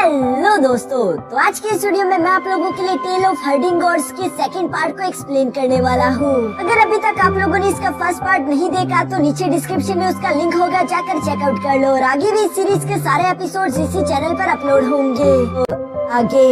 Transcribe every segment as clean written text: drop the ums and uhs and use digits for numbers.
Hello दोस्तों, तो आज के इस वीडियो में मैं आप लोगों के लिए टेल ऑफ हर्डिंग गॉड्स के सेकंड पार्ट को एक्सप्लेन करने वाला हूँ। अगर अभी तक आप लोगों ने इसका फर्स्ट पार्ट नहीं देखा तो नीचे डिस्क्रिप्शन में उसका लिंक होगा, जाकर चेकआउट कर लो। और आगे भी इस सीरीज के सारे एपिसोड्स इसी चैनल पर अपलोड होंगे। तो आगे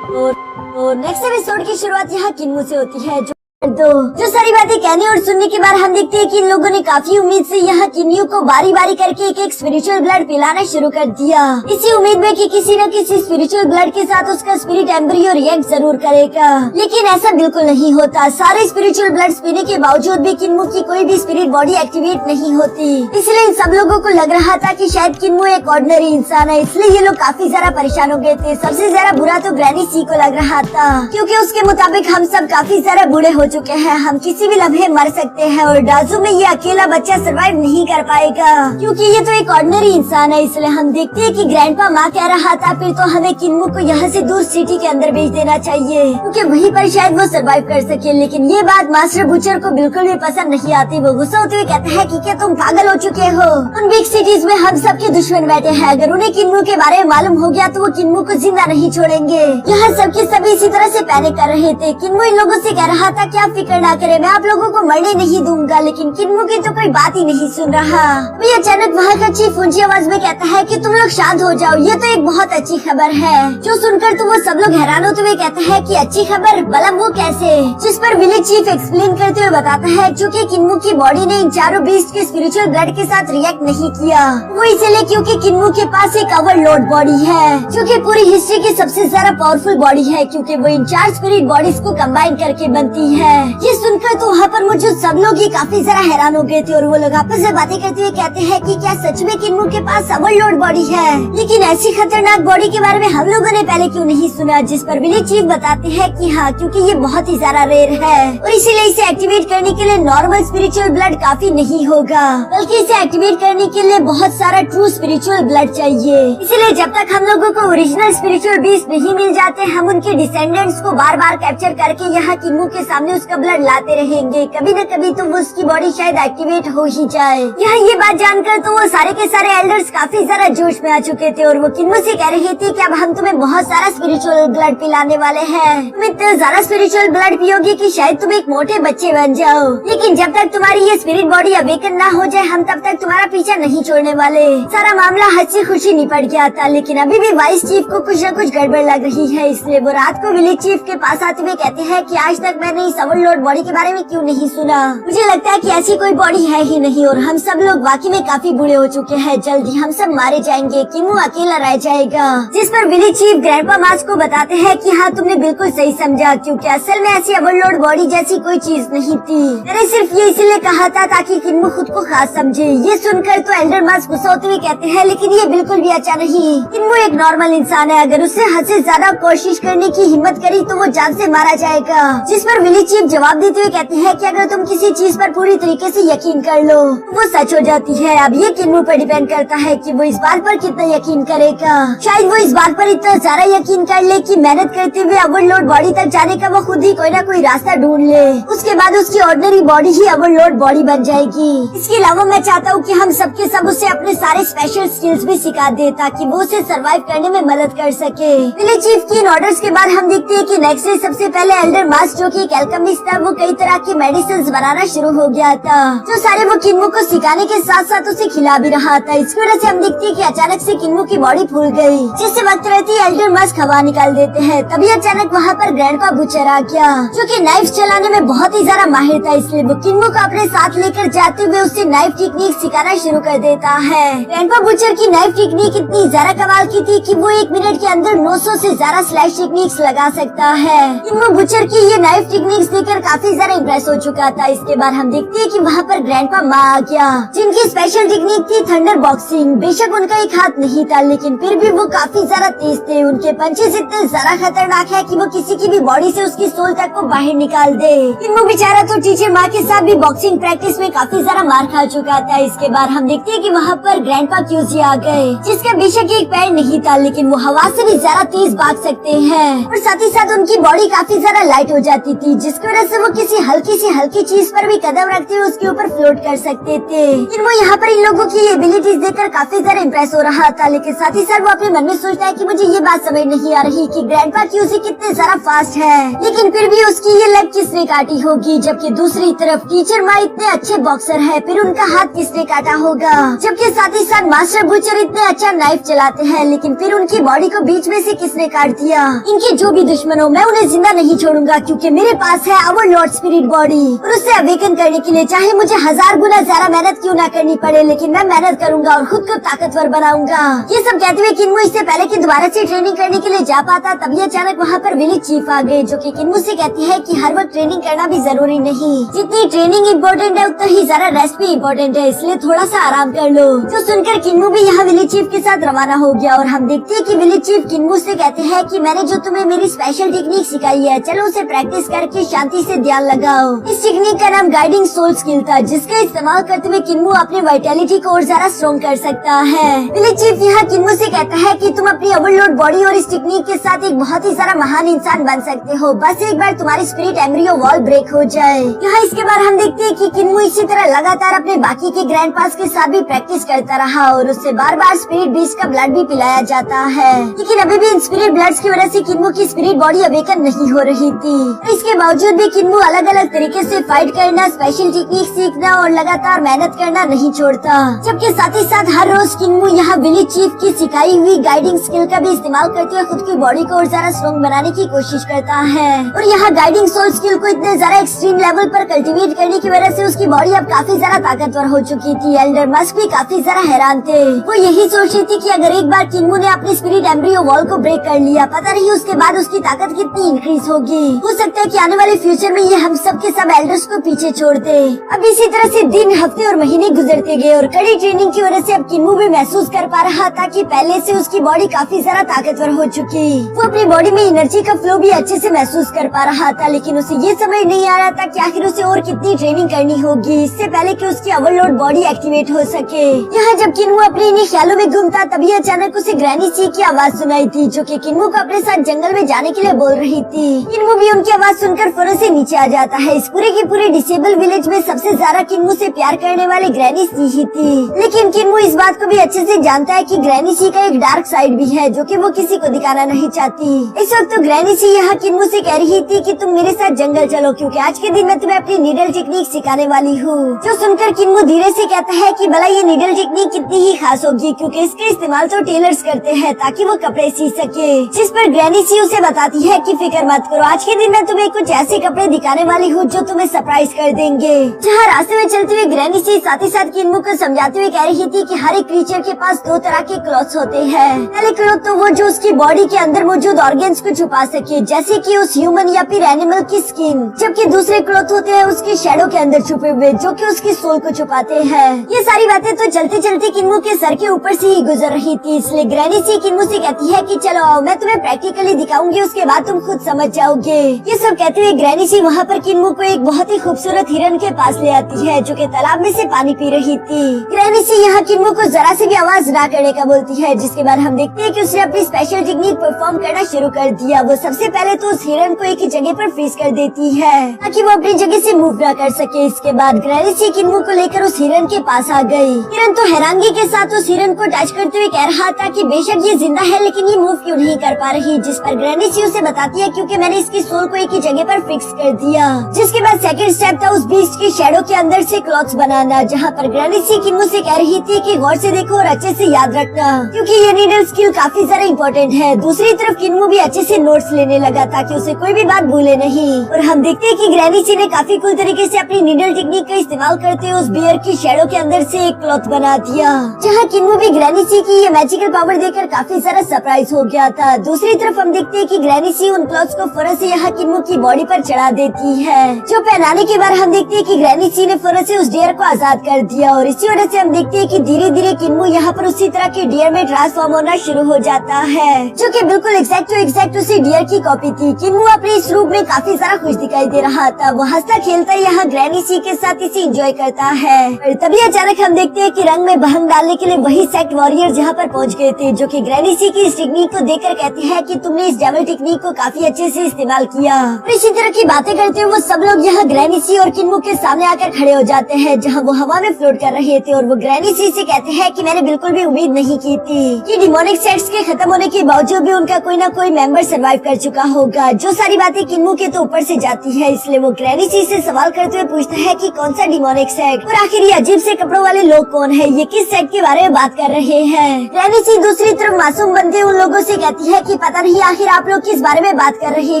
तो नेक्स्ट एपिसोड की शुरुआत यहाँ किन्मू से होती है, जो सारी बातें कहने और सुनने के बाद हम देखते हैं कि इन लोगों ने काफी उम्मीद से यहाँ किन्यू को बारी बारी करके एक एक स्पिरिचुअल ब्लड पिलाना शुरू कर दिया, इसी उम्मीद में कि किसी न किसी स्पिरिचुअल ब्लड के साथ उसका स्पिरिट एम्ब्रियो रिएक्ट जरूर करेगा। लेकिन ऐसा बिल्कुल नहीं होता। सारे स्पिरिचुअल ब्लड पीने के बावजूद भी किन्मू की कोई भी स्पिरिट बॉडी एक्टिवेट नहीं होती। इसलिए इन सब लोगों को लग रहा था कि शायद किन्मू एक ऑर्डिनरी इंसान है, इसलिए ये लोग काफी ज्यादा परेशान हो गए थे। सबसे ज्यादा बुरा तो ग्रैनी सी को लग रहा था, क्योंकि उसके मुताबिक हम सब काफी ज्यादा बूढ़े हो चुके हैं, हम किसी भी लम्हे मर सकते हैं और डाजू में ये अकेला बच्चा सरवाइव नहीं कर पाएगा, क्योंकि ये तो एक ऑर्डिनरी इंसान है। इसलिए हम देखते हैं कि ग्रैंडपा माँ कह रहा था फिर तो हमें किन्मू को यहाँ से दूर सिटी के अंदर भेज देना चाहिए, क्योंकि वहीं पर शायद वो सरवाइव कर सके। लेकिन ये बात मास्टर बुचर को बिल्कुल भी पसंद नहीं आती। वो गुस्सा होते हुए कहता है कि क्या तुम पागल हो चुके हो? उन बिग सिटीज में हम सबके दुश्मन बैठे हैं, अगर उन्हें किन्मू के बारे में मालूम हो गया तो वो किन्मू को जिंदा नहीं छोड़ेंगे। यहाँ सबके सभी इसी तरह से पैनिक कर रहे थे। किन्मू इन लोगों से कह रहा था कि आप फिक्र ना करें, मैं आप लोगों को मरने नहीं दूंगा। लेकिन किन्मू की तो कोई बात ही नहीं सुन रहा। भी अचानक वहाँ का चीफ ऊंची आवाज में कहता है कि तुम लोग शांत हो जाओ, ये तो एक बहुत अच्छी खबर है। जो सुनकर तो वो सब लोग हैरान होते हुए कहते हैं कि अच्छी खबर, मतलब वो कैसे? जिस पर विलेज चीफ एक्सप्लेन करते हुए बताता है क्योंकि किन्मू की बॉडी ने इन चारों बीस्ट के स्पिरिचुअल ब्लड के साथ रिएक्ट नहीं किया। वो इसलिए क्योंकि किन्मू के पास एक ओवरलोड बॉडी है, जो कि पूरी हिस्ट्री की सबसे ज्यादा पावरफुल बॉडी है, क्योंकि वो इन 4 स्पिरिट बॉडीज को कंबाइन करके बनती है। ये सुनकर तो वहाँ पर मुझे सब लोग ही काफी ज्यादा हैरान हो गए थे और वो लोग आपस में बातें करते हुए कहते हैं कि क्या सच में किन्मू के पास ओवरलोड बॉडी है? लेकिन ऐसी खतरनाक बॉडी के बारे में हम लोगों ने पहले क्यों नहीं सुना? जिस पर विलेज चीफ बताते हैं कि हाँ, क्योंकि ये बहुत ही ज्यादा रेयर है और इसीलिए इसे एक्टिवेट करने के लिए नॉर्मल स्पिरिचुअल ब्लड काफी नहीं होगा, बल्कि इसे एक्टिवेट करने के लिए बहुत सारा ट्रू स्पिरिचुअल ब्लड चाहिए। इसीलिए जब तक हम लोगों को ओरिजिनल स्पिरिचुअल बीस्ट नहीं मिल जाते, हम उनके डिसेंडेंट्स को बार बार कैप्चर करके यहाँ किन्मू के सामने उसका ब्लड लाते रहेंगे। कभी न कभी तो वो उसकी बॉडी शायद एक्टिवेट हो ही जाए। यहाँ ये बात जानकर तो वो सारे के सारे एल्डर्स काफी ज्यादा जोश में आ चुके थे और वो किन्मू से कह रहे थे कि अब हम तुम्हें बहुत सारा स्पिरिचुअल ब्लड पिलाने वाले हैं। तुम इतना ज्यादा स्पिरिचुअल ब्लड पियोगे कि शायद तुम एक मोटे बच्चे बन जाओ, लेकिन जब तक तुम्हारी ये स्पिरिट बॉडी अवेकन ना हो जाए, हम तब तक तुम्हारा पीछा नहीं छोड़ने वाले। सारा मामला हंसी खुशी निपट गया था, लेकिन अभी भी वाइस चीफ को कुछ न कुछ गड़बड़ लग रही है। इसलिए वो रात को विलेज चीफ के पास आते हुए कहते हैं कि आज तक मैंने इस ओवरलोड बॉडी के बारे में क्यों नहीं सुना? मुझे लगता है कि ऐसी कोई बॉडी है ही नहीं और हम सब लोग वाकई में काफी बूढ़े हो चुके हैं, जल्दी हम सब मारे जाएंगे, किन्मू अकेला रह जाएगा। जिस पर विलेज चीफ ग्रैंडपा मास को बताते हैं कि हाँ, तुमने बिल्कुल सही समझा, क्योंकि असल में ऐसी ओवरलोड बॉडी जैसी कोई चीज नहीं थी। मैंने सिर्फ ये इसीलिए कहा था ताकि किन्मू खुद को खास समझे। ये सुनकर तो एल्डर मास गुस्सा होते हुए कहते हैं लेकिन ये बिल्कुल भी अच्छा नहीं। किन्मू एक नॉर्मल इंसान है, अगर उससे हद से ज्यादा कोशिश करने की हिम्मत करी तो वो जान से मारा जाएगा। जिस पर विलेज चीफ जवाब देते हुए कहते हैं कि अगर तुम किसी चीज पर पूरी तरीके से यकीन कर लो वो सच हो जाती है। अब ये किन्मू पर डिपेंड करता है कि वो इस बात पर कितना यकीन करेगा। शायद वो इस बात पर इतना ज्यादा यकीन कर ले कि मेहनत करते हुए ओवरलोड बॉडी तक जाने का वो खुद ही कोई ना कोई रास्ता ढूंढ ले, उसके बाद उसकी ऑर्डिनरी बॉडी ही ओवरलोड बॉडी बन जाएगी। इसके अलावा मैं चाहता हूँ कि हम सबके सब उसे अपने सारे स्पेशल स्किल्स भी सिखा दे ताकि वो उसे सरवाइव करने में मदद कर सके। विलेज चीफ की इन ऑर्डर्स के बाद हम देखते हैं कि नेक्स्ट डे सबसे पहले एल्डर मास, जो कि एक एल्केमिस्ट था, वो कई तरह की मेडिसिन बनाना शुरू हो गया था, जो सारे वो किन्मू को सिखाने के साथ साथ उसे खिला भी रहा था। इसकी वजह से हम देखते हैं कि अचानक से किन्मू की बॉडी फूल गई, जिससे वक्त रहती है एल्डर मस्क हवा निकाल देते हैं। तभी अचानक वहाँ पर ग्रैंडपा बुचर आ गया, जो कि नाइफ चलाने में बहुत ही ज्यादा माहिर था। इसलिए वो किन्मू को अपने साथ लेकर जाते हुए उससे नाइफ टेक्निक सिखाना शुरू कर देता है। ग्रैंडपा बुचर की नाइफ टेक्निक इतनी ज्यादा कमाल की थी कि वो 1 मिनट के अंदर 900 से ज्यादा स्लैश टेक्निक्स लगा सकता है। किन्मू बुचर की ये नाइफ टेक्निक्स देखकर काफी ज्यादा इम्प्रेस हो चुका था। इसके बाद हम देखते हैं कि वहाँ पर ग्रैंडपा माँ आ गया, जिनकी स्पेशल टेक्निक थी थंडर बॉक्सिंग। बेशक उनका एक हाथ नहीं था, लेकिन फिर भी वो काफी ज्यादा तेज थे। उनके पंचेस इतने ज्यादा खतरनाक है कि वो किसी की भी बॉडी से उसकी सोल तक को बाहर निकाल दे। किन्मू बेचारा तो टीचर माँ के साथ भी बॉक्सिंग प्रैक्टिस में काफी ज्यादा मार खा चुका था। इसके बाद हम देखते हैं कि वहाँ पर ग्रैंडपा क्यूजी आ गए, जिसका बेशक एक पैर नहीं था, लेकिन वो हवा से भी ज्यादा तेज भाग सकते हैं और साथ ही साथ उनकी बॉडी काफी ज्यादा लाइट हो जाती थी, जिसका जिसकी वजह से वो किसी हल्की चीज पर भी कदम रखते हुए उसके ऊपर फ्लोट कर सकते थे। लेकिन वो यहाँ पर इन लोगों की एबिलिटीज देखकर काफी ज्यादा इम्प्रेस हो रहा था, लेकिन साथ ही साथ वो अपने मन में सोचता है कि मुझे ये बात समझ नहीं आ रही कि ग्रैंडपा क्यों से कितने ज्यादा फास्ट है, लेकिन फिर भी उसकी ये लत किसने काटी होगी, जबकि दूसरी तरफ टीचर माँ इतने अच्छे बॉक्सर है, फिर उनका हाथ किसने काटा होगा। जबकि साथ ही साथ मास्टर बुचर इतने अच्छा नाइफ चलाते हैं, लेकिन फिर उनकी बॉडी को बीच में से किसने काट दिया। इनके जो भी दुश्मन हो, मैं उन्हें जिंदा नहीं छोड़ूंगा, क्योंकि मेरे पास है अवर लॉर्ड स्पिरिट बॉडी, और उससे अवेकन करने के लिए चाहे मुझे 1000 गुना ज्यादा मेहनत क्यों ना करनी पड़े, लेकिन मैं मेहनत करूंगा और खुद को ताकतवर बनाऊंगा। ये सब कहते हुए किन्मू इससे पहले कि दोबारा से ट्रेनिंग करने के लिए जा पाता, तभी अचानक वहाँ पर विलेज चीफ आ गए, जो कि किन्मू से कहती है कि हर वक्त ट्रेनिंग करना भी जरूरी नहीं, जितनी ट्रेनिंग इम्पोर्टेंट है उतना ही ज्यादा रेस्ट भी इम्पोर्टेंट है, इसलिए थोड़ा सा आराम कर लो। जो सुनकर किन्मू भी यहाँ विलेज चीफ के साथ रवाना हो गया, और हम देखते हैं कि विलेज चीफ किन्मू से कहते हैं कि मैंने जो तुम्हें मेरी स्पेशल टेक्निक सिखाई है, चलो उसे प्रैक्टिस करके शांति से ध्यान लगाओ। इस टेक्निक का नाम गाइडिंग सोल स्किल था, जिसका इस्तेमाल करते हुए किन्मू अपने वाइटैलिटी को और ज्यादा स्ट्रॉन्ग कर सकता है। विलेज चीफ यहाँ किन्मू से कहता है कि तुम अपनी ओवरलोड बॉडी और इस टेक्निक के साथ एक बहुत ही सारा महान इंसान बन सकते हो, बस एक बार तुम्हारी स्पिरिट एम्ब्रियो वॉल ब्रेक हो जाए। यहाँ इसके बाद हम देखते हैं कि किन्मू इसी तरह लगातार अपने बाकी के ग्रैंड पास के साथ भी प्रैक्टिस करता रहा, और उससे बार बार स्पिरिट बीस्ट का ब्लड भी पिलाया जाता है, लेकिन अभी भी इन स्पिरिट ब्लड्स की वजह से किन्मू की स्पिरिट बॉडी अवेकन नहीं हो रही थी। इसके बावजूद भी किन्मू अलग अलग तरीके से फाइट करना, स्पेशल टेक्निक सीखना और लगातार मेहनत करना नहीं छोड़ता। जबकि साथ ही साथ हर रोज किन्मू यहाँ विलेज चीफ की सिखाई हुई गाइडिंग स्किल का भी इस्तेमाल करते हुए खुद की बॉडी को और ज्यादा स्ट्रॉन्ग बनाने की कोशिश करता है, और यहाँ गाइडिंग सोल स्किल को इतने ज्यादा एक्सट्रीम लेवल पर कल्टीवेट करने की वजह से उसकी बॉडी अब काफी ज्यादा ताकतवर हो चुकी थी। एल्डर मस्क भी काफी ज्यादा हैरान थे, वो यही सोच रही थी कि अगर एक बार किन्मू ने अपनी स्पिरिट एम्ब्रियो वॉल को ब्रेक कर लिया, पता नहीं उसके बाद उसकी ताकत कितनी इंक्रीज होगी। हो सकता है कि आने वाले फ्यूचर में ये हम सब के सब एल्डर्स को पीछे छोड़ दे। अब इसी तरह से दिन, हफ्ते और महीने गुजरते गए, और कड़ी ट्रेनिंग की वजह से अब किन्मू भी महसूस कर पा रहा था कि पहले से उसकी बॉडी काफी ज्यादा ताकतवर हो चुकी। वो अपनी बॉडी में एनर्जी का फ्लो भी अच्छे से महसूस कर पा रहा था, लेकिन उसे ये समझ नहीं आ रहा था कि आखिर उसे और कितनी ट्रेनिंग करनी होगी इससे पहले कि उसकी ओवरलोड बॉडी एक्टिवेट हो सके। यहाँ जब किन्मू अपने इन्हीं ख्यालों में घूम था, तभी अचानक उसे ग्रैनी सी की आवाज सुनाई थी, जो कि किन्मू को अपने साथ जंगल में जाने के लिए बोल रही थी। किन्मू भी उनकी आवाज सुनकर फौरन से नीचे आ जाता है। इस पूरे की पूरे डिसेबल विलेज में सबसे ज्यादा किन्मू से प्यार करने वाले ग्रैनी सी ही थी, लेकिन किन्मू इस बात को भी अच्छे से जानता है कि ग्रैनी सी का एक डार्क साइड भी है, जो कि वो किसी को दिखाना नहीं चाहती। इस वक्त तो ग्रैनी सी यहाँ किन्मू से कह रही थी कि तुम मेरे साथ जंगल चलो, क्योंकि आज के दिन मैं तुम्हें अपनी नीडल टेक्निक सिखाने वाली हूँ। जो सुनकर किन्मू धीरे से कहता है कि भला ये नीडल टेक्निक कितनी ही खास होगी, क्योंकि इसका इस्तेमाल तो टेलर्स करते हैं ताकि वो कपड़े सी सके। जिस पर ग्रैनी सी उसे बताती है कि फिक्र मत करो, आज के दिन मैं तुम्हें कुछ ऐसे कपड़े दिखाने वाली हूँ जो तुम्हें सरप्राइज कर देंगे। जहाँ रास्ते में चलते हुए ग्रैनी सी साथ ही साथ किन्मू को समझाते हुए कह रही थी कि हर एक क्रीचर के पास दो तरह के क्लॉथ्स होते हैं। पहले क्लॉथ तो वो जो उसकी बॉडी के अंदर मौजूद ऑर्गन्स को छुपा सके, जैसे कि उस ह्यूमन या फिर एनिमल की स्किन, जबकि दूसरे क्लॉथ होते हैं उसके शैडो के अंदर छुपे हुए, जो कि उसकी सोल को छुपाते हैं। ये सारी बातें तो चलते चलते किन्मू के सर के ऊपर से ही गुजर रही थी, इसलिए ग्रैनी सी किन्मू से कहती है कि चलो आओ, मैं तुम्हें प्रैक्टिकली दिखाऊंगी, उसके बाद तुम खुद समझ जाओगे। ये सब कहते हुए ग्रैनी सी वहाँ पर किन्मू को एक बहुत ही खूबसूरत हिरन के पास ले आती है, जो कि तालाब में से पानी पी रही थी। ग्रैनी सी यहाँ किन्मू को जरा से भी आवाज ना करने का बोलती है, जिसके बाद हम देखते हैं कि उसने अपनी स्पेशल टेक्निक परफॉर्म करना शुरू कर दिया। वो सबसे पहले तो उस हिरन को एक ही जगह पर फ्रीज कर देती है ताकि वो अपनी जगह से मूव ना कर सके। इसके बाद ग्रैनी सी किन्मू को लेकर उस हिरन के पास आ गई। हिरन तो हैरानगी के साथ उस हिरन को टच करते हुए कह रहा था कि बेशक ये जिंदा है, लेकिन ये मूव क्यों नहीं कर पा रही। जिस पर ग्रैनी सी उसे बताती है क्योंकि मैंने इसकी सोल को एक ही जगह पर फिक्स कर दिया। जिसके बाद सेकंड स्टेप था उस बीस्ट के शैडो के अंदर से क्लॉथ्स बनाना, जहाँ पर ग्रैनी सी किन्मू से कह रही थी कि गौर से देखो और अच्छे से याद रखना, क्योंकि ये नीडल स्किल काफी ज्यादा इम्पोर्टेंट है। दूसरी तरफ किन्मू भी अच्छे से नोट्स लेने लगा ताकि उसे कोई भी बात भूले नहीं। और हम देखते हैं कि ग्रैनी सी ने काफी कूल तरीके से अपनी नीडल टेक्निक का इस्तेमाल करते हुए उस बियर की शैडो के अंदर से एक क्लॉथ बना दिया, जहाँ किन्मू भी ग्रैनी सी की ये मैजिकल पावर देखकर काफी ज्यादा सरप्राइज हो गया था। दूसरी तरफ हम देखते हैं कि ग्रैनी सी उन क्लॉथ्स को फौरन से यहाँ किन्मू की बॉडी पर चढ़ा देती है, जो पहनाने के बाद हम देखते हैं कि ग्रैनी सी ने फौरन से उस डियर को आजाद कर दिया। और इसी वजह से हम देखते हैं कि धीरे धीरे किन्मू यहाँ पर उसी तरह के डियर में ट्रांसफॉर्म होना शुरू हो जाता है, जो कि बिल्कुल एग्जैक्ट उसी डियर की कॉपी थी। किन्मू अपने इस रूप में काफी सारा खुश दिखाई दे रहा था। वो हंसता खेलता यहाँ ग्रैनी सी के साथ इसे एंजॉय करता है। और तभी अचानक हम देखते हैं कि रंग में भंग डालने के लिए वही सेक्ट वॉरियर जहाँ पर पहुँच गए थे, जो कि ग्रैनी सी की इस टेक्निक को देखकर कहते हैं कि तुमने इस डेविल टेक्निक को काफी अच्छे से इस्तेमाल किया। और इसी तरह की बातें करते हुए वो सब लोग यहाँ ग्रैनी सी और किन्मू के सामने आकर खड़े हो जाते हैं, जहाँ वो हवा में फ्लोट कर रहे थे। और वो ग्रैनी सी से कहते हैं कि मैंने बिल्कुल भी उम्मीद नहीं की थी कि डिमोनिक सेक्स के खत्म होने के बावजूद भी उनका कोई ना कोई मेंबर सरवाइव कर चुका होगा। जो सारी बातें किन्मू के तो ऊपर से जाती है, इसलिए वो ग्रैनी सी से सवाल करते हुए पूछता है कि कौन सा डिमोनिक सेक्ट और आखिर ये अजीब से कपड़ों वाले लोग कौन है, ये किस सेक्ट के बारे में बात कर रहे हैं। ग्रैनी सी दूसरी तरफ मासूम बनते उन लोगों से कहती है कि पता नहीं आखिर आप लोग किस बारे में बात कर रहे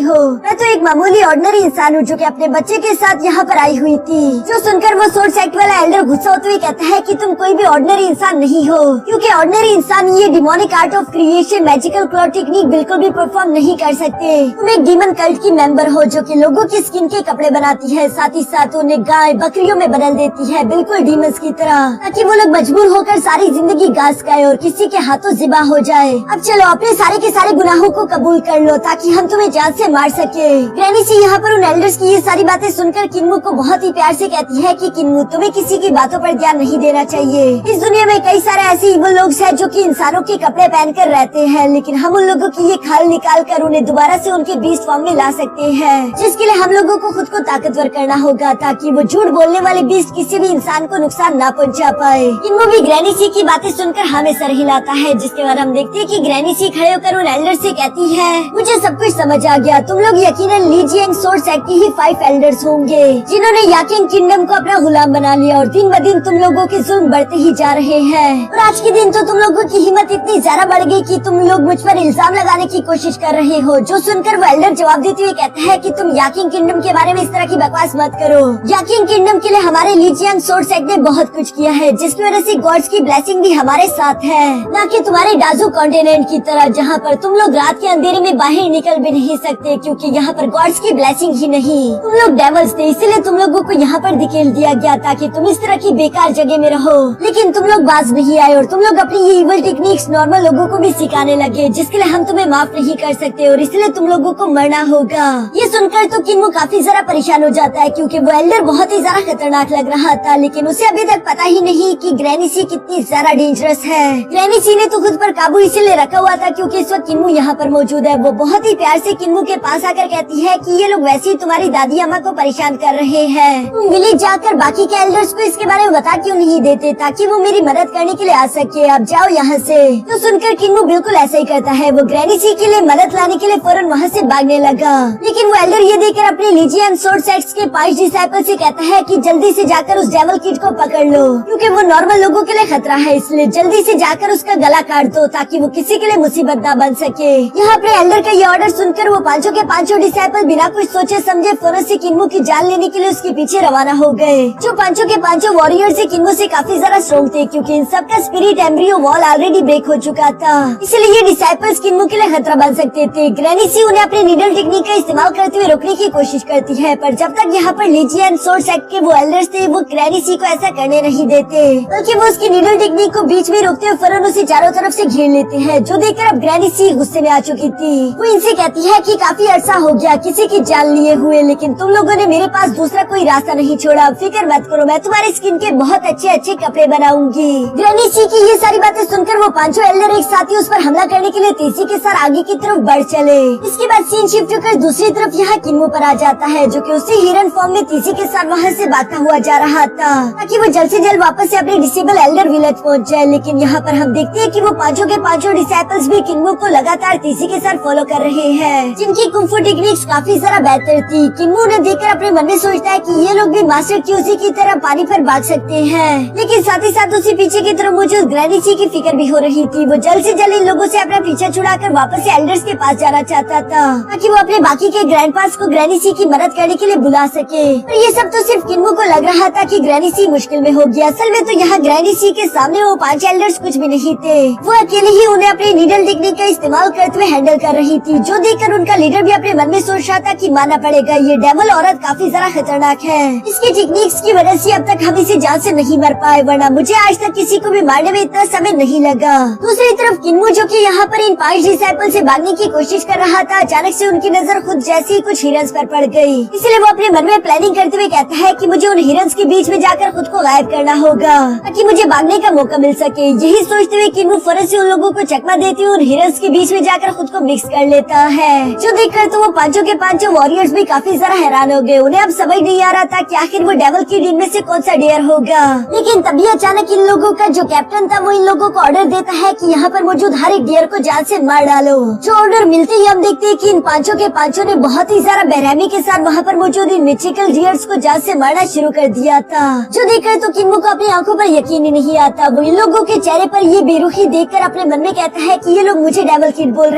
हो। मैं तो एक मामूली ऑर्डिनरी इंसान हूँ जो कि अपने बच्चे के साथ यहाँ पर आई हुई थी। जो सुनकर वो सोर्स सेक्ट वाला एल्डर गुस्सा होते हुए कहता है कि तुम कोई भी ऑर्डिनरी इंसान नहीं हो, क्योंकि ऑर्डिनरी इंसान ये demonic art of creation magical claw technique बिल्कुल भी परफॉर्म नहीं कर सकते। तुम एक डीमन कल्ट की मेंबर हो जो कि लोगों की स्किन के कपड़े बनाती है, साथ ही साथ उन्हें गाय बकरियों में बदल देती है, बिल्कुल डीमंस की तरह, ताकि वो लोग मजबूर होकर सारी जिंदगी घास खाए और किसी के हाथों ज़िबा हो जाए। अब चलो अपने सारे के सारे गुनाहों को कबूल कर लो ताकि हम तुम्हें जान से मार सके। ग्रैनी सी यहाँ पर उन एल्डर्स की ये सारी बातें सुनकर किन्मू को बहुत ही प्यार से कहती है कि किन्मू तुम्हें किसी की बातों पर ध्यान नहीं देना चाहिए। इस दुनिया में कई सारे ऐसे इविल लोग हैं जो कि इंसानों के कपड़े पहनकर रहते हैं, लेकिन हम उन लोगों की ये खाल निकाल कर उन्हें दोबारा से उनके बीस्ट फॉर्म में ला सकते हैं, जिसके लिए हम लोगों को खुद को ताकतवर करना होगा ताकि वो झूठ बोलने वाले बीस्ट किसी भी इंसान को नुकसान ना पहुंचा पाए। किन्मू भी ग्रैनी सी की बातें सुनकर हमें सर हिलाता है, जिसके बाद हम देखते हैं कि ग्रैनी सी खड़े होकर उन एल्डर से कहती है मुझे सब कुछ समझ आ गया, तुम लोग यकीनन ली जियांग सोर्स सेक्ट की ही 5 एल्डर्स होंगे जिन्होंने याकिंग किंगडम को अपना गुलाम बना लिया और दिन ब दिन तुम लोगों के जुल्म बढ़ते ही जा रहे हैं। और आज के दिन तो तुम लोगों की हिम्मत इतनी ज्यादा बढ़ गई कि तुम लोग मुझ पर इल्जाम लगाने की कोशिश कर रहे हो। जो सुनकर वो एल्डर जवाब देते हुए कहता है कि तुम याकिंग किंगडम के बारे में इस तरह की बकवास मत करो। याकिंग किंगडम के लिए हमारे ली जियांग सोर्स सेक्ट ने बहुत कुछ किया है, जिसकी वजह से गॉड्स की ब्लेसिंग भी हमारे साथ है, न कि तुम्हारे डाजू कॉन्टिनेंट की तरह जहाँ पर तुम लोग रात के अंधेरे में बाहर निकल भी नहीं सकते, क्योंकि यहाँ पर गॉड्स की ब्लेसिंग ही नहीं तुम लोग डेवल्स थे, इसीलिए तुम लोगों को यहाँ पर धकेल दिया गया ताकि तुम इस तरह की बेकार जगह में रहो। लेकिन तुम लोग बाज नहीं आए और तुम लोग अपनी ये इविल टेक्निक्स नॉर्मल लोगों को भी सिखाने लगे, जिसके लिए हम तुम्हें माफ नहीं कर सकते और इसलिए तुम लोगों को मरना होगा। ये सुनकर तो किन्मू काफी ज्यादा परेशान हो जाता है, क्योंकि वो एल्डर बहुत ही ज्यादा खतरनाक लग रहा था, लेकिन उसे अभी तक पता ही नहीं कि ग्रैनी सी कितनी ज्यादा डेंजरस है। ग्रैनी सी ने तो खुद पर काबू इसीलिए रखा हुआ था क्योंकि इस वक्त किन्मू यहाँ पर मौजूद है। वो बहुत ही प्यार से किन्मू के पास आकर कहती है कि ये लोग वैसे ही तुम्हारी दादी अम्मा को परेशान कर रहे हैं, तुम विलेज जाकर बाकी के एल्डर्स को इसके बारे में बता क्यों नहीं देते ताकि वो मेरी मदद करने के लिए आ सके। अब जाओ यहाँ से। तो सुनकर किन्मू बिल्कुल ऐसा ही करता है, वो ग्रैनी सी के लिए मदद लाने के लिए फौरन वहाँ से भागने लगा। लेकिन वो एल्डर ये देखकर अपने लीजियन सोर्स सेक्ट्स के 5 डिसाइपल से कहता है कि जल्दी से जाकर उस डेविल किड को पकड़ लो, क्योंकि वो नॉर्मल लोगों के लिए खतरा है, इसलिए जल्दी से जाकर उसका गला काट दो ताकि वो किसी के लिए मुसीबत न बन सके। यहाँ पे एल्डर का ये ऑर्डर सुनकर वो पांचों के पांचों डिसाइपल बिना कुछ सोचे समझे फौरन से किन्मू की जान लेने के लिए उसके पीछे रवाना हो गए। जो पांचों के पांचों वॉरियर्स से किन्मू से काफी ज्यादा स्ट्रॉन्ग थे, क्योंकि इन सबका spirit embryo wall already break हो चुका था, इसलिए ये डिसाइपल्स किन्मू के लिए खतरा बन सकते थे। ग्रैनी सी उन्हें अपने नीडल टेक्निक का इस्तेमाल करते हुए रोकने की कोशिश करती है, पर जब तक यहाँ पर लीजियन सोर्स सेक्ट के वो एल्डर्स थे वो ग्रैनी सी को ऐसा करने नहीं देते, बल्कि वो उसकी नीडल टेक्निक को बीच में रोकते हुए फौरन उसे चारों तरफ से घेर लेते हैं। जो देखकर अब ग्रैनी सी गुस्से में आ चुकी थी। वो इनसे कहती है कि काफी अरसा हो गया किसी की जान लिए हुए, लेकिन तुम लोगों ने मेरे पास दूसरा कोई रास्ता नहीं छोड़ा। फिक्र मत करो, मैं तुम्हारी स्किन के बहुत अच्छे अच्छे कपड़े बनाऊंगी। ग्रैनी सी की ये सारी बातें सुनकर वो पांचों एल्डर एक साथ ही उस पर हमला करने के लिए तेजी के साथ आगे की तरफ बढ़ चले। इसके बाद सीन शिफ्ट होकर दूसरी तरफ यहाँ किन्मू पर आ जाता है, जो कि उसी हिरन फॉर्म में तेजी के साथ वहाँ से भागता हुआ जा रहा था ताकि वो जल्द से जल्द वापस से अपने डिसेबल एल्डर विलेज पहुँच जाए। लेकिन यहाँ पर हम देखते हैं कि वो पांचों के पांचों डिसाइपल्स भी किन्मू को लगातार तेजी के साथ फॉलो कर रहे हैं, जिनकी कुंफू टेक्निक्स काफी ज्यादा बेहतर थी। किन्मू ने देखकर अपने मन में सोचता है कि ये लोग भी मास्टर क्यूसी की तरह पानी पर भाग सकते हैं, लेकिन साथ ही साथ उसी पीछे की तरफ मुझे ग्रैनी सी की फिक्र भी हो रही थी। वो जल्द से जल्द इन लोगों से अपना पीछा छुड़ाकर वापस से एल्डर्स के पास जाना चाहता था ताकि वो अपने बाकी के ग्रैंड पास को ग्रैनी सी की मदद करने के लिए बुला सके। और ये सब तो सिर्फ किन्मू को लग रहा था कि ग्रैनी सी मुश्किल में होगी। असल में तो यहाँ ग्रैनी सी के सामने वो 5 एल्डर्स कुछ भी नहीं थे। वो अकेले ही उन्हें अपने नीडल टेक्निक का इस्तेमाल करते हुए हैंडल कर रही थी, जो देखकर उनका लीडर भी अपने मन में सोच रहा था कि मानना पड़ेगा ये डेविल औरत काफी ज्यादा खतरनाक है। इसकी टेक्निक्स की वजह से अब तक हम इसे जान से नहीं मर पाए, वरना मुझे आज तक किसी को भी मारने में इतना समय नहीं लगा। दूसरी तरफ किन्मू जो कि यहाँ पर इन 5 डिसाइपल से भागने की कोशिश कर रहा था, अचानक से उनकी नजर खुद जैसी कुछ हिरन्स पर पड़ गई। इसलिए वो अपने मन में प्लानिंग करते हुए कहता है कि मुझे उन हिरन्स के बीच में जाकर खुद को गायब करना होगा ताकि मुझे भागने का मौका मिल सके। यही सोचते हुए किन्मू फौरन से उन लोगों को चकमा देते हुए उन हिरन्स के बीच में जाकर खुद को मिक्स कर लेता है, जो देखकर तो वो पांचों के पांचों वॉरियर्स भी काफी ज्यादा हैरान हो गए। उन्हें अब समझ नहीं आ रहा था कि आखिर वो डेविल किड इनमें से कौन सा डियर होगा। लेकिन तभी अचानक इन लोगों का जो कैप्टन था वो इन लोगों को ऑर्डर देता है कि यहाँ पर मौजूद हर एक डियर को जान से मार डालो। जो ऑर्डर मिलते ही हम देखते हैं कि इन पांचों के पांचों ने बहुत ही ज्यादा बेरहमी के साथ वहाँ पर मौजूद इन मिथिकल डियर्स को जान से मारना शुरू कर दिया था। जो देखकर तो किन्मो को अपनी आंखों पर यकीन ही नहीं आता। वो इन लोगों के चेहरे पर ये बेरुखी देखकर अपने मन में कहता है कि ये लोग मुझे डेविल किड बोल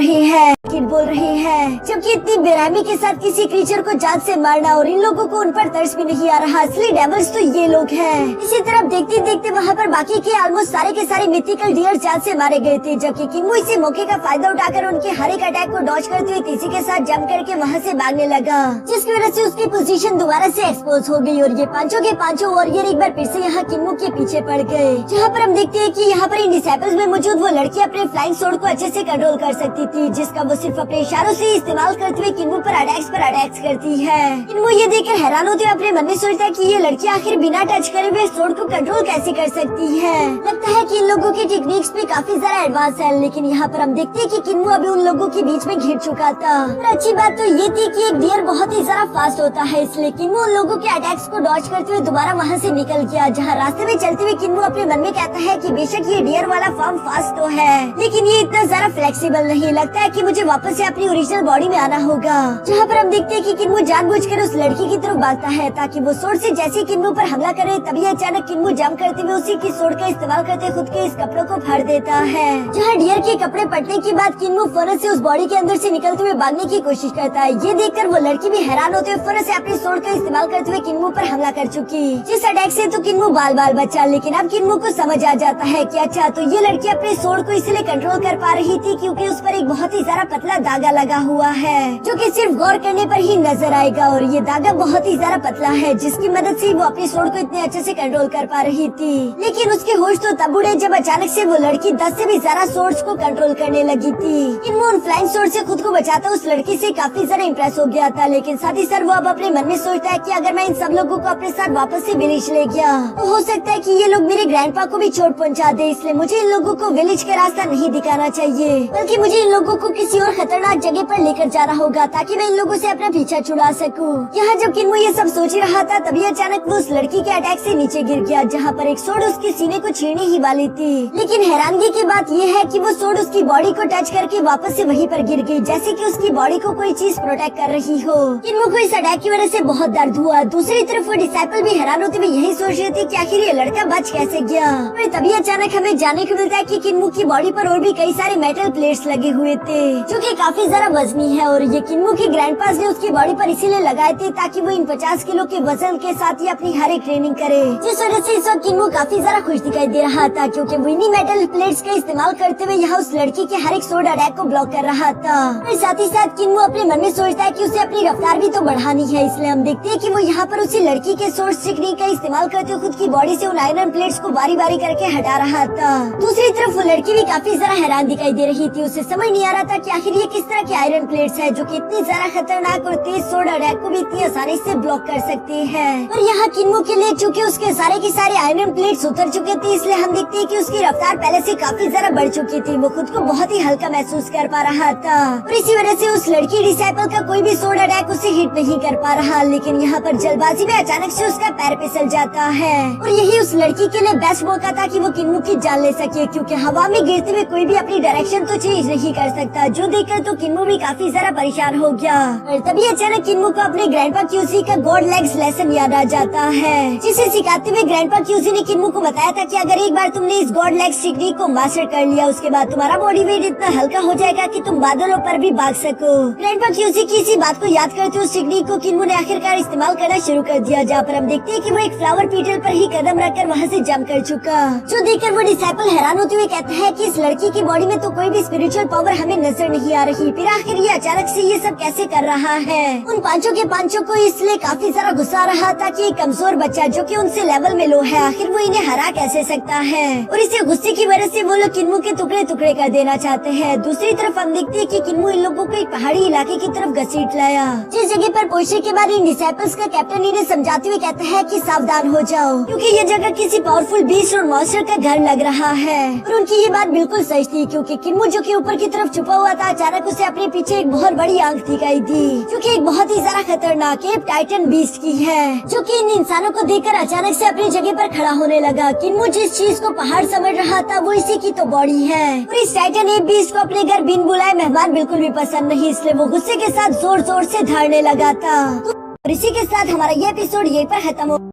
रहे हैं, जबकि इतनी बेरहमी के साथ किसी क्रीचर को जान से मारना, और इन लोगों को उन पर तरस भी नहीं आ रहा। असली डेविल्स तो ये लोग हैं। इसी तरफ देखते देखते वहाँ पर बाकी के ऑलमोस्ट सारे के सारे मिथिकल डियर जान से मारे गए थे, जबकि किन्मो इसी मौके का फायदा उठाकर उनके हर एक अटैक को डॉज करते हुए तेजी के साथ जंप करके वहाँ से भागने लगा, जिसकी वजह से उसकी पोजीशन दोबारा से एक्सपोज हो गई और ये पांचों के पांचों वॉरियर एक बार फिर से यहाँ किन्मो के पीछे पड़ गए। जहाँ पर हम देखते हैं कि यहाँ पर इन डिसाइपल्स में मौजूद वो लड़की अपने फ्लाइंग स्वॉर्ड को अच्छे से कंट्रोल कर सकती थी, जिसका वो सिर्फ अपने इशारों से इस्तेमाल करते हुए किन्मो पर अटैक्स करती है। किन्मो ये देखकर हैरान होते हुए अपने मन में सोचता है कि ये लड़की आखिर बिना टच करे हुए स्वॉर्ड को कंट्रोल कैसे कर सकती है। लगता है कि इन लोगों की टेक्निक्स भी काफी ज्यादा एडवांस है। लेकिन यहाँ पर हम देखते हैं कि किन्मो अभी उन लोगों के बीच में घिर चुका था। और अच्छी बात तो ये थी कि एक डियर बहुत ही ज्यादा फास्ट होता है, इसलिए किन्मो उन लोगों के अटैक्स को डॉज करते हुए दोबारा वहाँ से निकल गया। जहाँ रास्ते में चलते हुए किन्मो अपने मन में कहता है कि बेशक ये डियर वाला फॉर्म फास्ट तो है, लेकिन ये इतना ज्यादा फ्लेक्सिबल नहीं। लगता है कि मुझे वापस से अपनी ओरिजिनल बॉडी में आना होगा। जहाँ पर हम देखते हैं कि किन्मो जानबूझकर उस लड़की की तरफ भागता है ताकि वो स्वॉर्ड से जैसे किन्मो पर हमला करे, तभी अचानक किन्मो जंप करते हुए उसी की स्वॉर्ड का इस्तेमाल करते खुद के इस कपड़ों को फाड़ देता है। जहाँ डियर के कपड़े फटने के बाद किन्मो फौरन से उस बॉडी के अंदर से निकलते हुए भागने की कोशिश करता है। ये देखकर वो लड़की भी हैरान होते हुए फौरन से अपनी स्वॉर्ड का इस्तेमाल करते हुए किन्मो पर हमला कर चुकी। जिस अटैक से तो किन्मो बाल बाल बचा, लेकिन अब किन्मो को समझ आ जाता है कि अच्छा तो ये लड़की अपने स्वॉर्ड को इसलिए कंट्रोल कर पा रही थी क्योंकि उस पर एक बहुत ही ज्यादा पतला धागा लगा हुआ है, जो कि सिर्फ गौर करने पर ही नजर आएगा। और ये धागा बहुत ही ज्यादा पतला है, जिसकी मदद से वो अपनी स्वॉर्ड को इतने अच्छे से कंट्रोल कर पा रही थी। लेकिन उसके होश तो तब उड़े जब अचानक से वो लड़की 10 से भी ज्यादा स्वॉर्ड्स को कंट्रोल करने लगी थी। किन्मो उन फ्लाइंग स्वॉर्ड से खुद को बचाता उस लड़की से काफी ज्यादा इम्प्रेस हो गया था, लेकिन साथ ही साथ वो अब अपने मन में सोचता है कि अगर मैं इन सब लोगों को अपने साथ वापस से विलेज ले गया तो हो सकता है कि ये लोग मेरे ग्रैंडपा को भी चोट पहुंचा दे। इसलिए मुझे इन लोगों को विलेज का रास्ता नहीं दिखाना चाहिए, बल्कि मुझे इन लोगों को किसी और खतरनाक जगह पर लेकर जाना होगा ताकि मैं इन लोगों से अपना पीछा छुड़ा सकूं। यहाँ जब किन्मो ये सब सोच रहा था तभी अचानक वो उस लड़की के अटैक से नीचे गिर गया, जहाँ पर एक स्वॉर्ड उसके सीने को छीनने ही वाली थी। लेकिन हैरानगी की बात ये है कि वो स्वॉर्ड उसकी बॉडी को टच करके वापस से वहीं पर गिर गई, जैसे कि उसकी बॉडी को कोई चीज प्रोटेक्ट कर रही हो। किन्मो को इस अटैक की वजह से बहुत दर्द हुआ। दूसरी तरफ वो डिसाइपल भी हैरान होते हुए यही सोच रहे थे कि आखिर ये लड़का बच कैसे गया। और तभी अचानक हमें जानने को मिलता है कि किन्मो की बॉडी पर और भी कई सारे मेटल प्लेट्स लगे हुए थे, जो कि काफी ज्यादा वजनी है। और ये किन्मो के ग्रैंडपास ने उसकी बॉडी पर इसीलिए लगाए थे ताकि वो इन 50 किलो के वजन के साथ ही अपनी हर एक ट्रेनिंग करे, जिस वजह से इस वक्त किन्मो काफी ज्यादा खुश दिखाई दे रहा था, क्योंकि वो इन्हीं मेटल प्लेट्स का इस्तेमाल करते हुए यहाँ उस लड़की के हर एक स्वॉर्ड अटैक को ब्लॉक कर रहा था। और साथ ही साथ किन्मो अपने मन में सोचता है कि उसे अपनी रफ्तार भी तो बढ़ानी है, इसलिए हम देखते हैं कि वो यहाँ पर उसी लड़की के स्वॉर्ड टेक्निक का इस्तेमाल करते हुए खुद की बॉडी से उन आयरन प्लेट्स को बारी बारी करके हटा रहा था। दूसरी तरफ वो लड़की भी काफी ज्यादा हैरान दिखाई दे रही थी। उसे समझ नहीं आ रहा था कि आखिर ये किस तरह के आयरन प्लेट्स है जो कि इतनी ज्यादा खतरनाक और तेज स्वॉर्ड अटैक को भी इतनी आसानी से ब्लॉक कर सकते हैं। और यहाँ किन्मो के लिए चूंकि उसके सारे के सारे आयरन प्लेट्स उतर चुके थे, इसलिए हम देखते हैं कि उसकी रफ्तार पहले से काफी ज्यादा बढ़ चुकी थी। वो खुद को बहुत ही हल्का महसूस कर पा रहा था और इसी वजह से उस लड़की डिसाइपल का कोई भी स्वॉर्ड अटैक उसे हिट नहीं कर पा रहा। लेकिन यहाँ पर जल्दबाजी में अचानक से उसका पैर फिसल जाता है और यही उस लड़की के लिए बेस्ट मौका था कि वो किन्मो की जान ले सके, क्योंकि हवा में गिरते हुए कोई भी अपनी डायरेक्शन तो चेंज नहीं कर सकता, जो देखकर तो किन्मो भी काफी ज्यादा परेशान हो गया। और तभी अचानक किन्मो को अपने ग्रैंडपा क्यूसी का गॉड लेग्स लेसन याद आ जाता है, जिसे सिखाते हुए ग्रैंडपा क्यूसी ने किन्मो को बताया था कि अगर एक बार तुमने इस गॉड लेग्स टेक्निक को मास्टर कर लिया, उसके बाद तुम्हारा बॉडी वेट इतना हल्का हो जाएगा कि तुम बादलों पर भी भाग सको। ग्रैंडपा क्यूसी की इसी बात को याद करते हुए उस टेक्निक को किन्मो ने आखिरकार इस्तेमाल करना शुरू कर दिया, जहाँ पर हम देखते हैं कि वो एक फ्लावर पीटल पर ही कदम रखकर वहाँ से जंप कर चुका, जो देखकर वो डिसाइपल हैरान होते हुए कहता है कि इस लड़की की बॉडी में तो कोई भी स्पिरिचुअल पावर हमें नजर नहीं आ रही, फिर आखिर ये अचानक से ये सब कैसे कर रहा है। उन पांचों के पांचों को इसलिए काफी सारा गुस्सा आ रहा था कि एक कमजोर बच्चा जो कि उनसे लेवल में लो है, आखिर वो इन्हें हरा कैसे सकता है। और इसी गुस्से की वजह से वो लोग किन्मो के टुकड़े टुकड़े कर देना चाहते हैं। दूसरी तरफ हम देखते हैं कि किन्मो इन लोगों को एक पहाड़ी इलाके की तरफ घसीट लाया, जिस जगह पर पहुंचने के बाद इन डिसाइपल्स का कैप्टन इन्हें समझाते हुए कहता है कि सावधान हो जाओ, क्योंकि ये जगह किसी पावरफुल बीस्ट और मॉन्स्टर का घर लग रहा है। और उनकी ये बात बिल्कुल सच थी, क्योंकि किन्मो जो कि ऊपर की तरफ छुपा हुआ था अचानक उसे अपने पीछे एक बहुत बड़ी आंख दिखाई दी, जो कि एक बहुत ही ज्यादा खतरनाक एप टाइटन बीस्ट की है, जो कि इन इंसानों को देखकर अचानक से अपनी जगह पर खड़ा होने लगा। किन्मो जिस चीज को पहाड़ समझ रहा था वो इसी की तो बॉडी है। और इस टाइटन एप बीस्ट को अपने घर बिन बुलाए मेहमान बिल्कुल भी पसंद नहीं, इसलिए वो गुस्से के साथ जोर जोर से धाड़ने लगा था। और इसी के साथ हमारा ये एपिसोड यहीं पर खत्म हो